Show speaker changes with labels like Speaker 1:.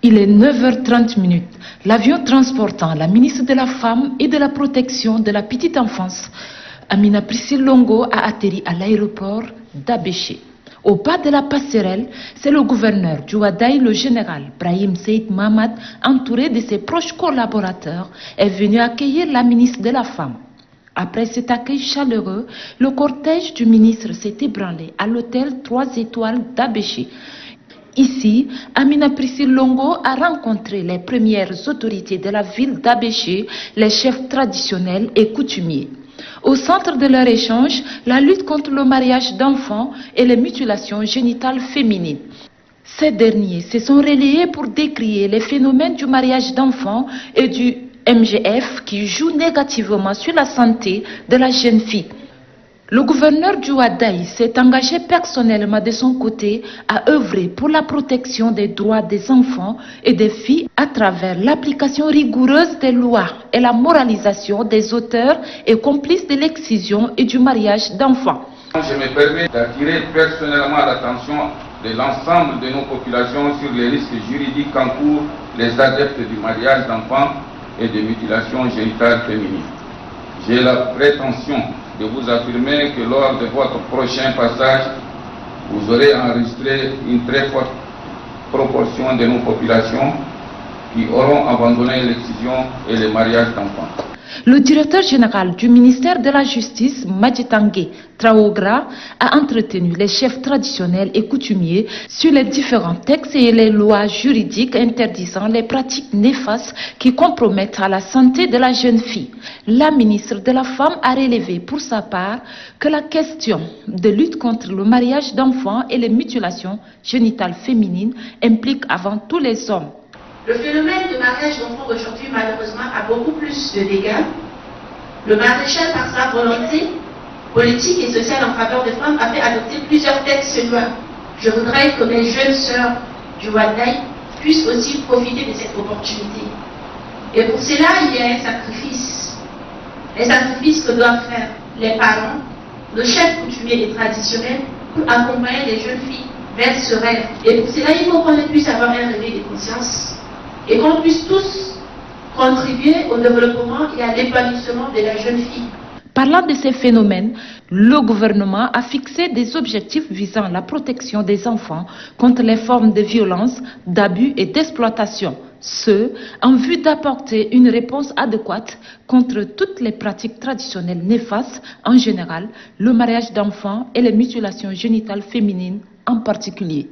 Speaker 1: Il est 9h30. L'avion transportant la ministre de la Femme et de la Protection de la Petite Enfance, Amina Priscille Longo, a atterri à l'aéroport d'Abéché. Au bas de la passerelle, c'est le gouverneur du Ouadaye, le général Brahim Seyd Mamad, entouré de ses proches collaborateurs, est venu accueillir la ministre de la Femme. Après cet accueil chaleureux, le cortège du ministre s'est ébranlé à l'hôtel 3 étoiles d'Abéché. Ici, Amina Priscille Longo a rencontré les premières autorités de la ville d'Abéché, les chefs traditionnels et coutumiers. Au centre de leur échange, la lutte contre le mariage d'enfants et les mutilations génitales féminines. Ces derniers se sont relayés pour décrier les phénomènes du mariage d'enfants et du MGF qui jouent négativement sur la santé de la jeune fille. Le gouverneur du Ouadaye s'est engagé personnellement de son côté à œuvrer pour la protection des droits des enfants et des filles à travers l'application rigoureuse des lois et la moralisation des auteurs et complices de l'excision et du mariage d'enfants.
Speaker 2: Je me permets d'attirer personnellement l'attention de l'ensemble de nos populations sur les risques juridiques qu'encourent les adeptes du mariage d'enfants et de mutilations génitales féminines. J'ai la prétention de vous affirmer que lors de votre prochain passage, vous aurez enregistré une très forte proportion de nos populations qui auront abandonné l'excision et le mariage d'enfants.
Speaker 1: Le directeur général du ministère de la Justice, Madjitangé Traogra, a entretenu les chefs traditionnels et coutumiers sur les différents textes et les lois juridiques interdisant les pratiques néfastes qui compromettent à la santé de la jeune fille. La ministre de la Femme a relevé pour sa part que la question de lutte contre le mariage d'enfants et les mutilations génitales féminines implique avant tout les hommes.
Speaker 3: Le phénomène de mariage d'enfants aujourd'hui, malheureusement, a beaucoup plus de dégâts. Le maréchal, par sa volonté politique et sociale en faveur des femmes, a fait adopter plusieurs textes de loi. Je voudrais que mes jeunes sœurs du Ouadaye puissent aussi profiter de cette opportunité. Et pour cela, il y a un sacrifice. Les sacrifices que doivent faire les parents, le chef coutumier et traditionnel, pour accompagner les jeunes filles vers ce rêve. Et pour cela, il faut qu'on puisse avoir un réveil de conscience et qu'on puisse tous contribuer au développement et à l'épanouissement de la jeune fille.
Speaker 1: Parlant de ces phénomènes, le gouvernement a fixé des objectifs visant la protection des enfants contre les formes de violence, d'abus et d'exploitation. Ce, en vue d'apporter une réponse adéquate contre toutes les pratiques traditionnelles néfastes en général, le mariage d'enfants et les mutilations génitales féminines en particulier.